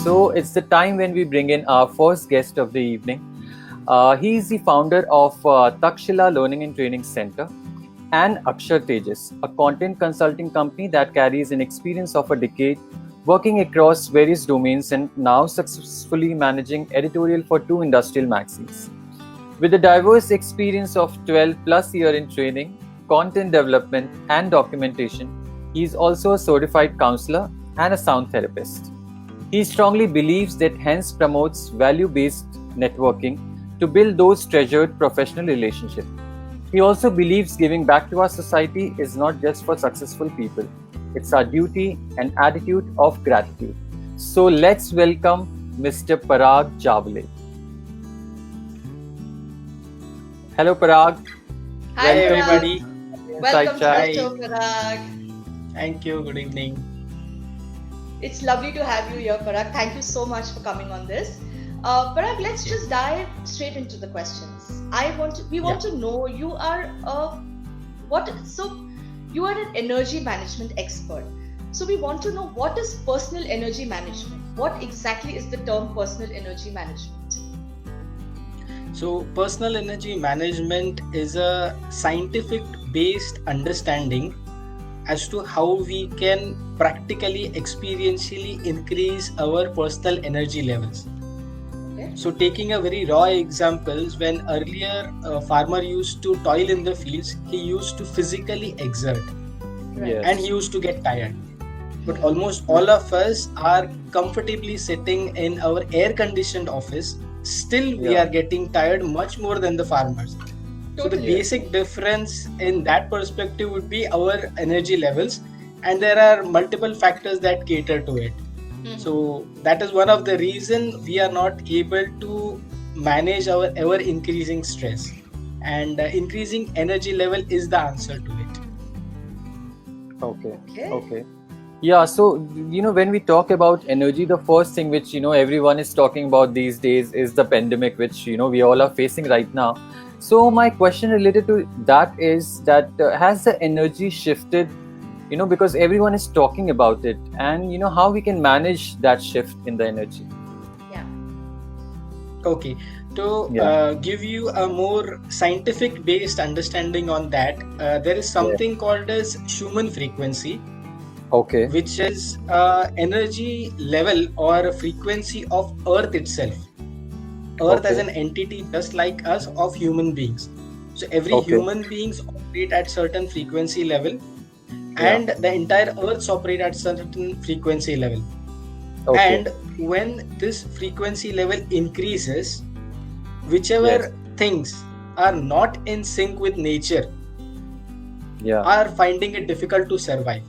So it's the time when we bring in our first guest of the evening. He is the founder of Takshila Learning and Training Center and Akshar Tejas, a content consulting company that carries an experience of a decade working across various domains and now successfully managing editorial for two industrial magazines. With a diverse experience of 12 plus year in training, content development, and documentation, he is also a certified counselor and a sound therapist. He strongly believes that hence promotes value-based networking to build those treasured professional relationships. He also believes giving back to our society is not just for successful people. It's our duty and attitude of gratitude. So let's welcome Mr. Parag Javale. Hello Parag. Hi Welcome everybody. to Inside Welcome to Chat. the show, Parag. Thank you. Good evening. It's lovely to have you here, Parag. Thank you so much for coming on this. Parag, let's just dive straight into the questions. We want to know you are you are an energy management expert. So we want to know what is personal energy management? What exactly is the term personal energy management? So, personal energy management is a scientific based understanding as to how we can practically, experientially increase our personal energy levels. Okay. So, taking a very raw examples, when earlier a farmer used to toil in the fields, he used to physically exert Right. Yes. and he used to get tired. But almost all of us are comfortably sitting in our air conditioned office. Still, we Yeah. are getting tired much more than the farmers. So, the Totally. basic difference in that perspective would be our energy levels, and there are multiple factors that cater to it. Mhm. So, that is one of the reason we are not able to manage our ever increasing stress, and increasing energy level is the answer to it. Okay. Okay. Okay. Yeah, so when we talk about energy, the first thing which everyone is talking about these days is the pandemic, which we all are facing right now. So my question related to that is that has the energy shifted, because everyone is talking about it, and how we can manage that shift in the energy. Yeah. Okay, to Yeah. give you a more scientific based understanding on that, there is Yeah. something called as Schumann frequency, Okay. which is energy level or a frequency of Earth itself. Earth as Okay. an entity, just like us, of human beings. So every Okay. human beings operate at certain frequency level, Yeah. and the entire Earth operate at certain frequency level. Okay. And when this frequency level increases, Yes. whichever things are not in sync with nature Yeah. are finding it difficult to survive.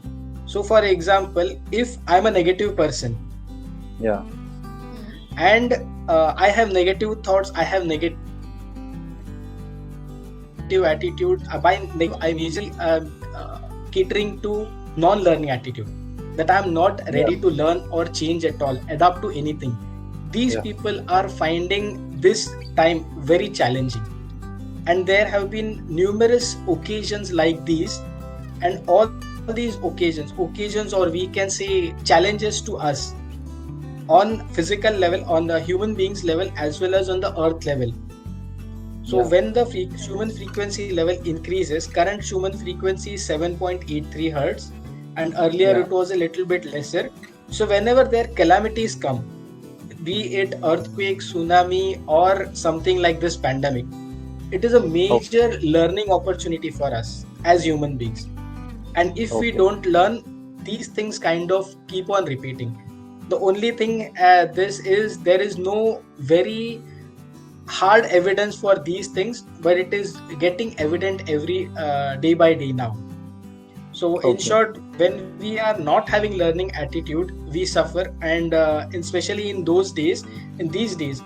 So, for example, if I'm a negative person Yeah. Mhm. and I have negative thoughts, I have negative attitude. By negative, I'm usually catering to non-learning attitude, that I'm not Yeah. ready to learn or change at all, adapt to anything. These Yeah. people are finding this time very challenging, and there have been numerous occasions like these, and all these occasions, or we can say challenges to us on physical level, on the human beings level, as well as on the earth level. So Yeah. when the Schumann frequency level increases, current Schumann frequency is 7.83 hertz, and earlier Yeah. it was a little bit lesser. So whenever there calamities come, be it earthquake, tsunami, or something like this pandemic, it is a Okay. major learning opportunity for us as human beings. And if we Okay. don't learn, these things kind of keep on repeating. The only thing this is, there is no very hard evidence for these things, but it is getting evident every day by day now. So in Okay. short, when we are not having learning attitude, we suffer. And especially in these days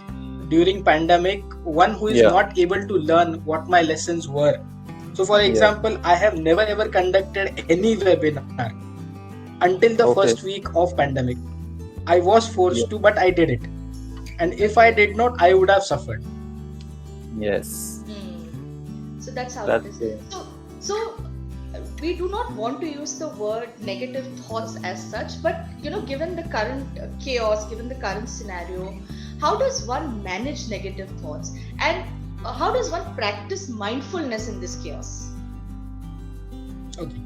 during pandemic, one who is Yeah. not able to learn what my lessons were. So for Yeah. example, I have never ever conducted any webinar until the Okay. first week of pandemic. I was Yeah. forced to, but I did it. And if I did not, I would have suffered. Yes. Hmm. So that's how it That's is. great. So we do not want to use the word negative thoughts as such, but given the current chaos, given the current scenario, how does one manage negative thoughts, and how does one practice mindfulness in this chaos? Okay.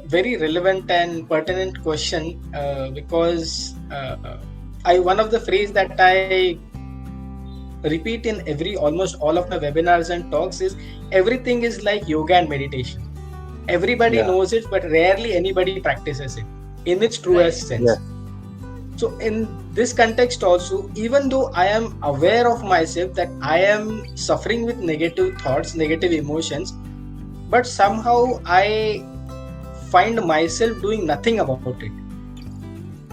Very relevant and pertinent question, because one of the phrase that I repeat in almost all of my webinars and talks is, everything is like yoga and meditation. Everybody knows it, but rarely anybody practices it in its truest sense. So in this context also, even though I am aware of myself that I am suffering with negative thoughts, negative emotions, but somehow I find myself doing nothing about it.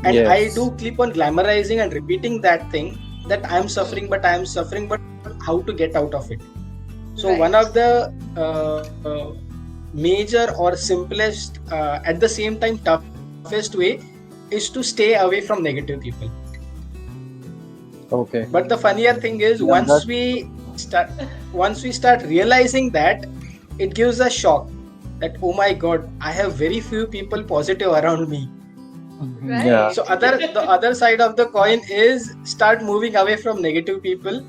And I do keep on glamorizing and repeating that thing, that I am suffering, but how to get out of it. So one of the major or simplest, at the same time toughest way, is to stay away from negative people. Okay. But the funnier thing is, once we start realizing that, it gives a shock that, oh my God, I have very few people positive around me. Right. Yeah. So the other side of the coin is, start moving away from negative people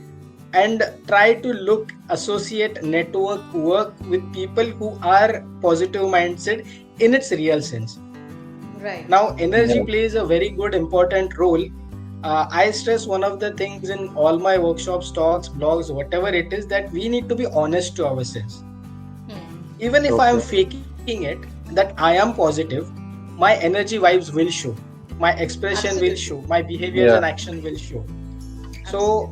and try to associate, network, work with people who are positive mindset in its real sense. Right. Now, energy plays a very good important role. I stress one of the things in all my workshops, talks, blogs, whatever it is, that we need to be honest to ourselves. Even if I am faking it, that I am positive, my energy vibes will show, my expression will show, my behaviors and action will show. So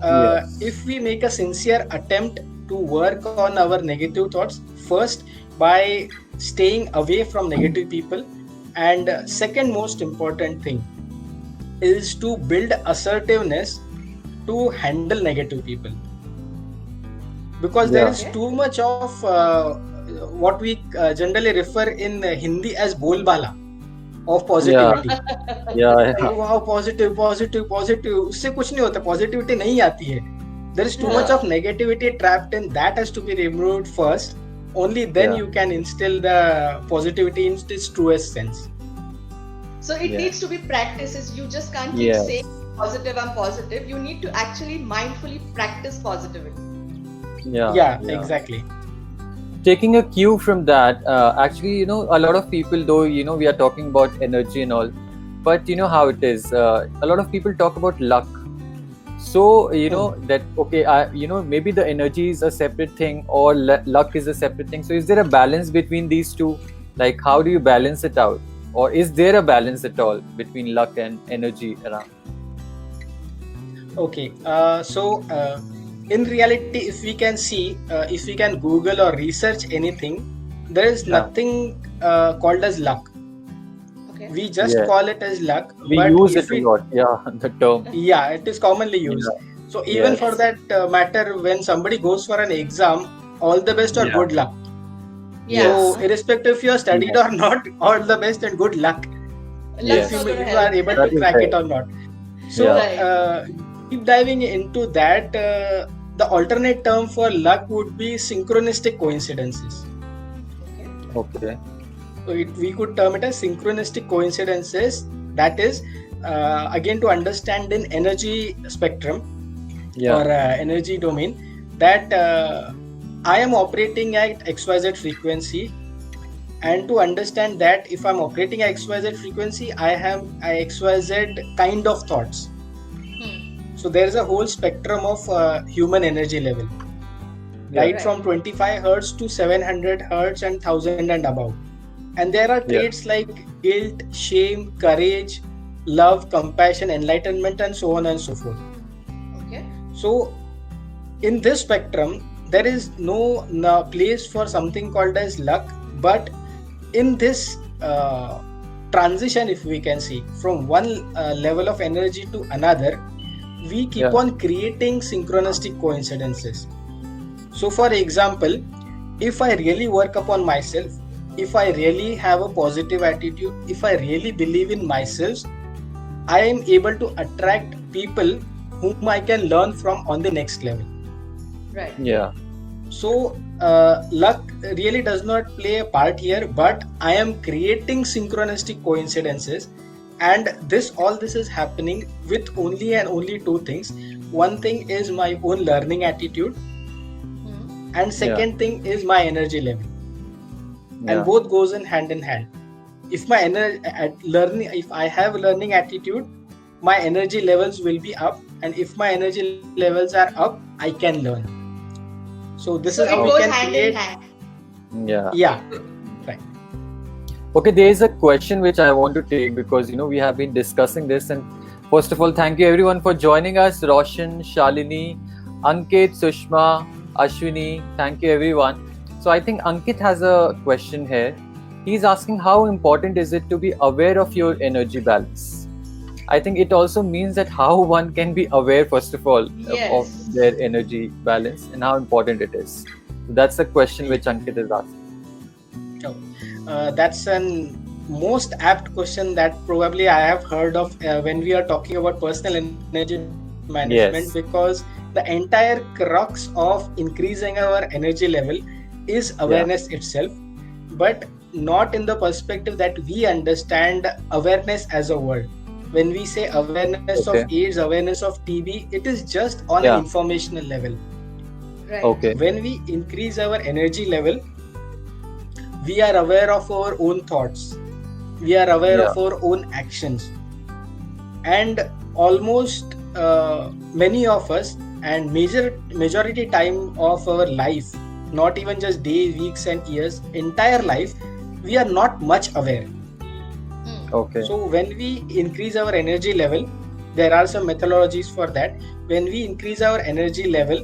if we make a sincere attempt to work on our negative thoughts, first by staying away from negative people, and second most important thing is to build assertiveness to handle negative people, because there is too much of what we generally refer in Hindi as bolbala of positivity. Wow, positive. उससे कुछ नहीं होता, positivity नहीं आती है. There is too much of negativity trapped in, that has to be removed first. Only then you can instill the positivity in its truest sense. So it needs to be practices. You just can't keep saying positive, I'm positive. You need to actually mindfully practice positivity. Yeah, exactly. Taking a cue from that, actually, a lot of people, though, we are talking about energy and all, but you know how it is. A lot of people talk about luck. So, that, okay, maybe the energy is a separate thing, or luck is a separate thing. So is there a balance between these two? Like, how do you balance it out? Or is there a balance at all between luck and energy around? Okay, so in reality, if we can see, if we can Google or research anything, there is nothing called as luck. Okay. We just call it as luck. We use it a lot, the term. Yeah, it is commonly used. So even for that matter, when somebody goes for an exam, all the best or good luck. So irrespective if you are studied or not, all the best and good luck. If you are able to crack it or not. So deep diving into that, the alternate term for luck would be synchronistic coincidences. Okay. So we could term it as synchronistic coincidences. That is, again, to understand in energy spectrum or energy domain, that I am operating at XYZ frequency, and to understand that if I'm operating at XYZ frequency, I have a XYZ kind of thoughts. So there is a whole spectrum of human energy level, right from 25 Hertz to 700 Hertz and 1000 and above. And there are traits like guilt, shame, courage, love, compassion, enlightenment, and so on and so forth. Okay. So in this spectrum, there is no place for something called as luck, but in this transition, if we can see, from one level of energy to another, we keep on creating synchronistic coincidences. So for example, if I really work upon myself, if I really have a positive attitude, if I really believe in myself, I am able to attract people whom I can learn from on the next level. Right. So luck really does not play a part here, but I am creating synchronistic coincidences, and all this is happening with only and only two things. One thing is my own learning attitude, Hmm. and second thing is my energy level, and Yeah. both goes in hand. If my if I have learning attitude, my energy levels will be up, and if my energy levels are up, I can learn. So this So is how it we goes can hand in create. hand. Yeah. Yeah, right. Okay, there is a question which I want to take because we have been discussing this, and first of all, thank you everyone for joining us. Roshan, Shalini, Ankit, Sushma, Ashwini, thank you everyone. So I think Ankit has a question here. He's asking how important is it to be aware of your energy balance? I think it also means that how one can be aware first of all Yes. of their energy balance and how important it is. So that's the question which Ankit is asking. That's an most apt question that probably I have heard of when we are talking about personal energy management, Yes. because the entire crux of increasing our energy level is awareness itself, but not in the perspective that we understand awareness as a word. When we say awareness of Okay. AIDS, awareness of TB, it is just on Yeah. an informational level. Right. Okay. When we increase our energy level, we are aware of our own thoughts, we are aware Yeah. of our own actions, and almost many of us, and majority time of our life, not even just days, weeks and years, entire life, we are not much aware. Hmm. Okay. So when we increase our energy level, there are some methodologies for that. When we increase our energy level,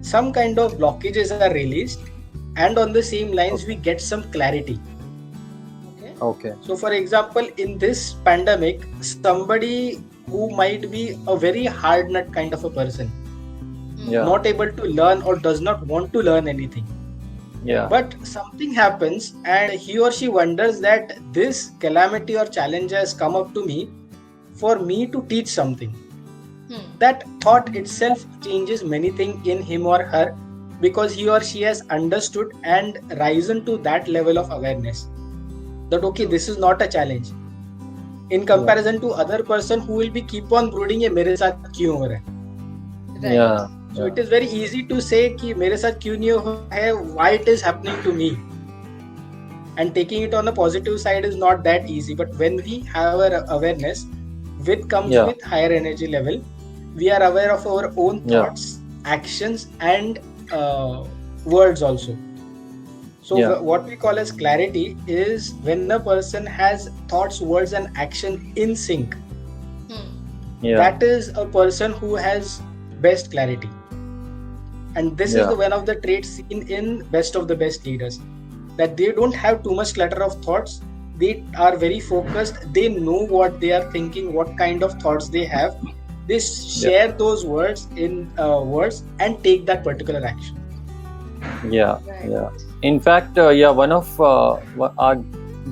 some kind of blockages are released, and on the same lines we get some clarity. Okay. Okay. So for example, in this pandemic, somebody who might be a very hard nut kind of a person, Hmm. Yeah. not able to learn or does not want to learn anything, Yeah. but something happens and he or she wonders that this calamity or challenge has come up to me for me to teach something. Hmm. That thought itself changes many things in him or her, because he or she has understood and risen to that level of awareness that okay, this is not a challenge in comparison to other person who will be keep on brooding ये मेरे साथ क्यों हो रहा है. Right. Yeah. So it is very easy to say कि मेरे साथ क्यों नहीं हो रहा है, why it is happening to me, and taking it on the positive side is not that easy. But when we have our awareness, with comes Yeah. with higher energy level, we are aware of our own Yeah. thoughts, actions, and words also. So Yeah. what we call as clarity is when a person has thoughts, words, and action in sync. Hmm. Yeah. That is a person who has best clarity, and this is Yeah. one of the traits seen in best of the best leaders, that they don't have too much clutter of thoughts. They are very focused, they know what they are thinking, what kind of thoughts they have. They share those words in words and take that particular action. Yeah. Right. Yeah. In fact, one of our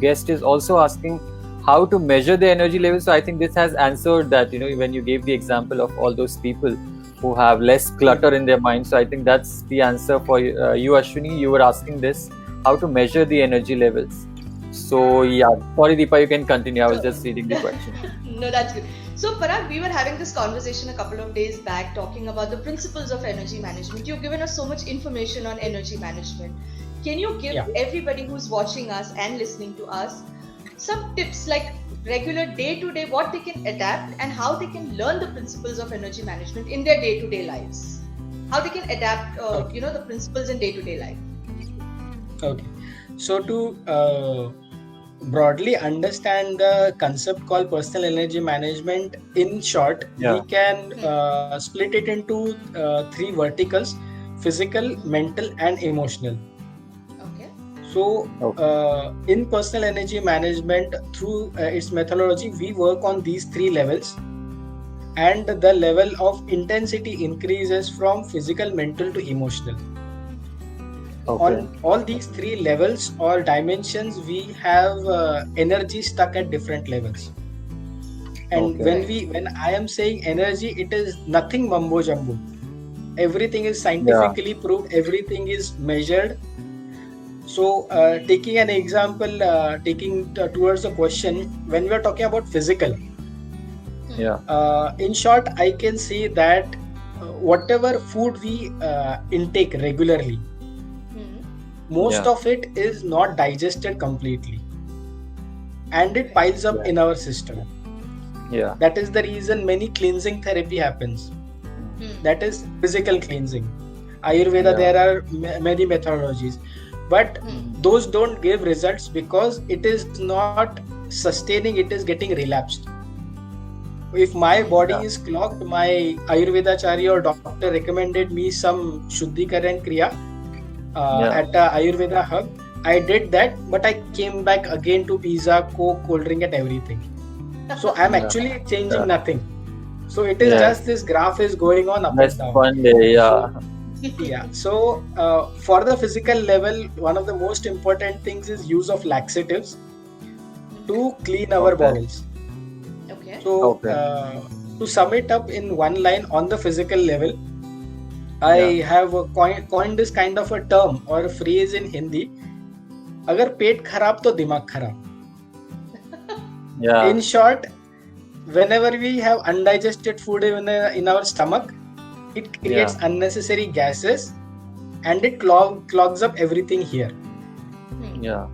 guest is also asking how to measure the energy level. So I think this has answered that, when you gave the example of all those people who have less clutter in their mind. So I think that's the answer for you, Ashwini. You were asking this, how to measure the energy levels. So yeah, sorry Deepa, you can continue. I was just reading the question. No, that's good. So, Parag, we were having this conversation a couple of days back talking about the principles of energy management. You've given us so much information on energy management. Can you give Yeah. everybody who's watching us and listening to us some tips, like regular day-to-day, what they can adapt and how they can learn the principles of energy management in their day-to-day lives? How they can adapt, the principles in day-to-day life? Okay, so to broadly understand the concept called personal energy management, in short, Yeah. we can split it into three verticals: physical, mental, and emotional. Okay. So in personal energy management, through its methodology, we work on these three levels, and the level of intensity increases from physical, mental to emotional. Okay. On all these three levels or dimensions, we have energy stuck at different levels. And Okay. when I am saying energy, it is nothing mumbo jumbo. everything is scientifically proved, everything is measured. So taking an example, towards the question, when we are talking about physical, Yeah. in short, I can say that whatever food we intake regularly, Hmm. most Yeah. of it is not digested completely, and it piles up Yeah. in our system. Yeah. That is the reason many cleansing therapy happens. Hmm. That is physical cleansing. Ayurveda, Yeah. there are many methodologies, but Hmm. those don't give results because it is not sustaining, it is getting relapsed. If my body Yeah. is clogged, my Ayurvedacharya or doctor recommended me some Shuddhikaran Kriya Yeah. at a Ayurveda hub. I did that, but I came back again to pizza, Coke, cold drink, and everything. So I'm Yeah. actually changing Yeah. nothing. So it is Yes. just this graph is going on up That's and down. one day. Yeah. Yeah. So for the physical level, one of the most important things is use of laxatives to clean our Okay. bowels. Okay. So Okay. to sum it up in one line, on the physical level, I Yeah. have coined this kind of a term or a phrase in Hindi. अगर पेट खराब तो दिमाग खराब. Yeah. In short, whenever we have undigested food in our stomach, it creates unnecessary gases and it clogs up everything here. Hmm. Yeah.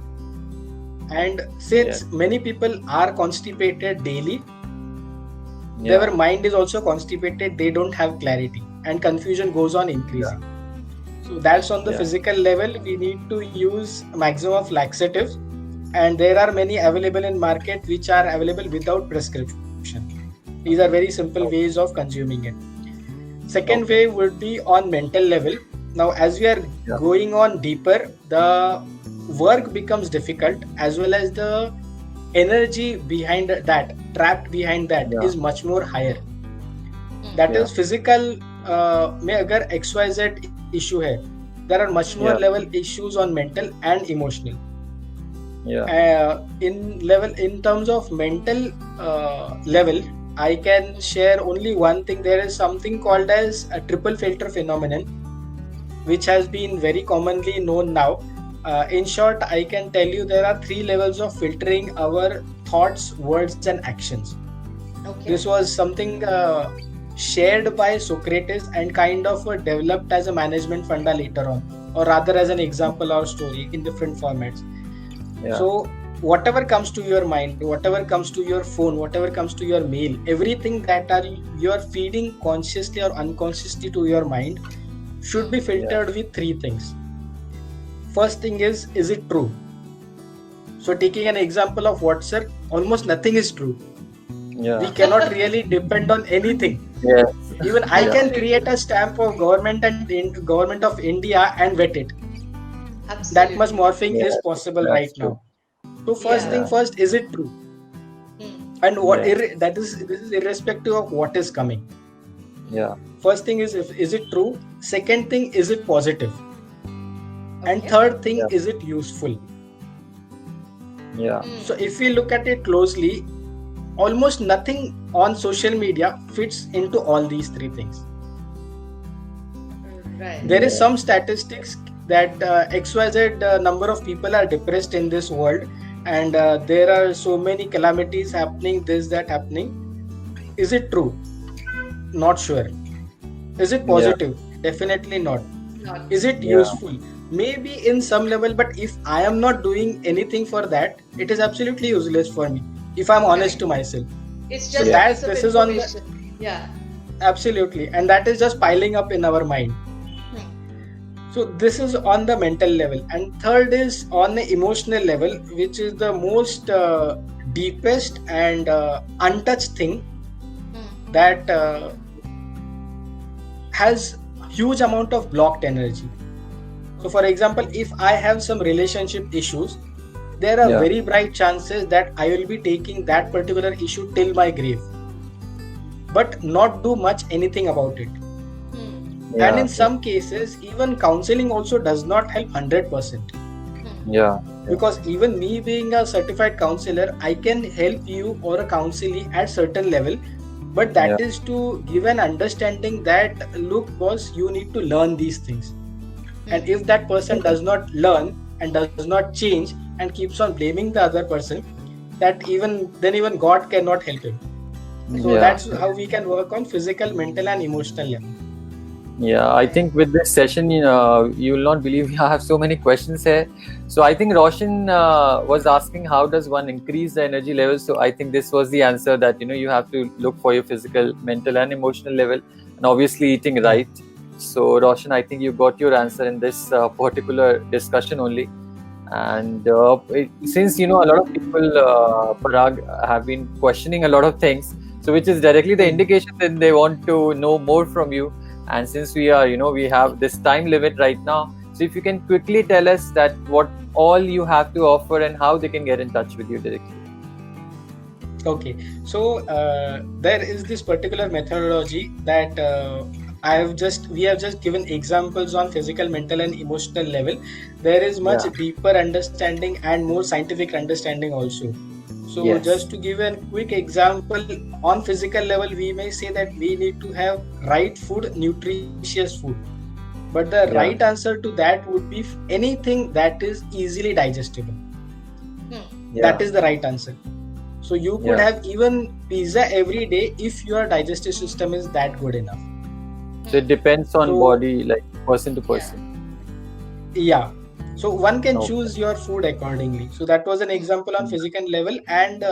And since many people are constipated daily, Yeah. their mind is also constipated, they don't have clarity and confusion goes on increasing. So that's on the Yeah. physical level. We need to use maximum of laxatives, and there are many available in market which are available without prescription. These are very simple ways of consuming it. Second way would be on mental level. Now as we are going on deeper, the work becomes difficult, as well as the energy behind that, trapped behind that, is much more higher. That is physical में अगर XYZ issue है, there are much more level issues on mental and emotional. Yeah. In terms of mental level, I can share only one thing. There is something called as a triple filter phenomenon, which has been very commonly known now. In short, I can tell you there are 3 levels of filtering our thoughts, words, and actions. Okay. This was something shared by Socrates and kind of developed as a management funda later on, or rather as an example or story in different formats. Yeah. So whatever comes to your mind, whatever comes to your phone, whatever comes to your mail, everything that you are feeding consciously or unconsciously to your mind should be filtered with 3 things. First thing is it true? So taking an example of WhatsApp, almost nothing is true. Yeah. We cannot really depend on anything. Yes. Even I can create a stamp of government of India and vet it. Absolutely. That much morphing is possible That's right true. now. So first thing first, is it true? Hmm. And what Yeah. this is irrespective of what is coming. Yeah. First thing is it true? Second thing, is it positive? And Okay. third thing, is it useful? Yeah. Hmm. So if we look at it closely, almost nothing on social media fits into all these 3 things. Right. There is some statistics that XYZ number of people are depressed in this world, and there are so many calamities happening, this, that happening. Is it true? Not sure. Is it positive? Definitely not. Not. Is it useful? Maybe in some level, but if I am not doing anything for that, it is absolutely useless for me, if I'm honest to myself. It's So just that- a piece of this is on the- information. Yeah. Absolutely. And that is just piling up in our mind. So this is on the mental level. And third is on the emotional level, which is the most deepest and untouched thing that has huge amount of blocked energy. So for example, if I have some relationship issues, there are very bright chances that I will be taking that particular issue till my grave, but not do much anything about it. And in some cases, even counseling also does not help 100%. Yeah. Because even me being a certified counselor, I can help you or a counselee at certain level, but that Yeah. is to give an understanding that, look boss, you need to learn these things. And if that person does not learn and does not change and keeps on blaming the other person, that even God cannot help him. So Yeah. that's how we can work on physical, mental and emotional level. Yeah, I think with this session, you will not believe we have so many questions here. So I think Roshan was asking how does one increase the energy level. So I think this was the answer, that you have to look for your physical, mental, and emotional level, and obviously eating right. So Roshan, I think you got your answer in this particular discussion only. And since a lot of people, Parag, have been questioning a lot of things, so which is directly the indication that they want to know more from you. And since we are, we have this time limit right now, so if you can quickly tell us that what all you have to offer and how they can get in touch with you directly. Okay, so there is this particular methodology that we have just given examples on physical, mental, and emotional level. There is much deeper understanding and more scientific understanding also. So Yes. just to give a quick example, on physical level, we may say that we need to have right food, nutritious food. But the right answer to that would be anything that is easily digestible. That is the right answer. So you could have even pizza every day if your digestive system is that good enough. So it depends on body, like person to person. Yeah. So one can choose your food accordingly. So that was an example on physical level, and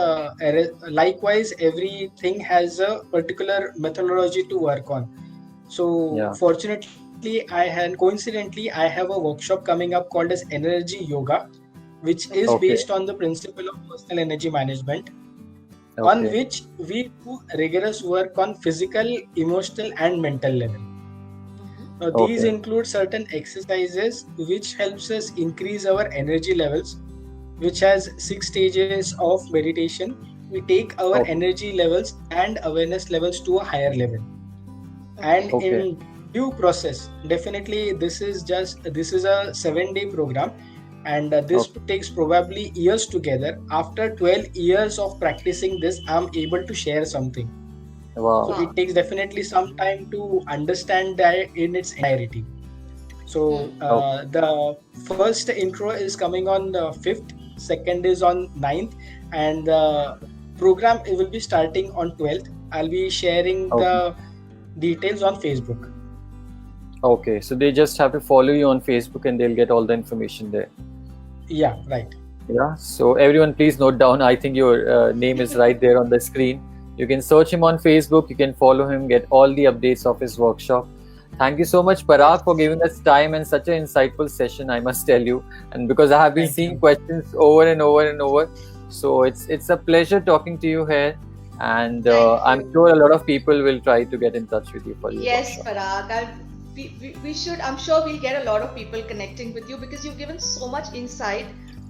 likewise, everything has a particular methodology to work on. So fortunately, coincidentally, I have a workshop coming up called as Energy Yoga, which is based on the principle of personal energy management, on which we do rigorous work on physical, emotional, and mental level. These include certain exercises which helps us increase our energy levels, which has 6 stages of meditation. We take our energy levels and awareness levels to a higher level. And in due process, definitely this is a 7-day program, and this takes probably years together. After 12 years of practicing this, I'm able to share something. Wow. So it takes definitely some time to understand that in its entirety. So the first intro is coming on the 5th, second is on 9th, and the program will be starting on 12th. I'll be sharing the details on Facebook. Okay, so they just have to follow you on Facebook and they'll get all the information there. Yeah, right. Yeah, so everyone please note down. I think your name is right there on the screen. You can search him on Facebook, you can follow him, get all the updates of his workshop. Thank you so much, Parag, for giving us time and such an insightful session, I must tell you. And because I have been seeing questions over and over and over, so it's a pleasure talking to you here. And I'm sure a lot of people will try to get in touch with you for your Yes, workshop. Parag. We should. I'm sure we'll get a lot of people connecting with you because you've given so much insight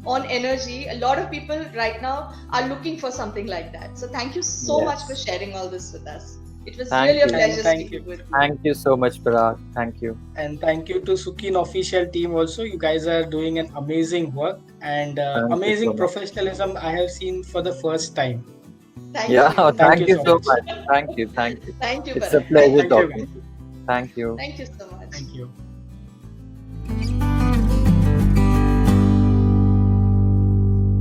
on energy. A lot of people right now are looking for something like that. So thank you so much for sharing all this with us. It was really a pleasure speaking with you. Thank you so much, Parag. Thank you. And thank you to Sukin official team also. You guys are doing an amazing work and amazing professionalism I have seen for the first time. Thank you. Thank you so much. Thank you. Thank you, It's a Parag. pleasure talking. Thank you. Thank you so much. Thank you.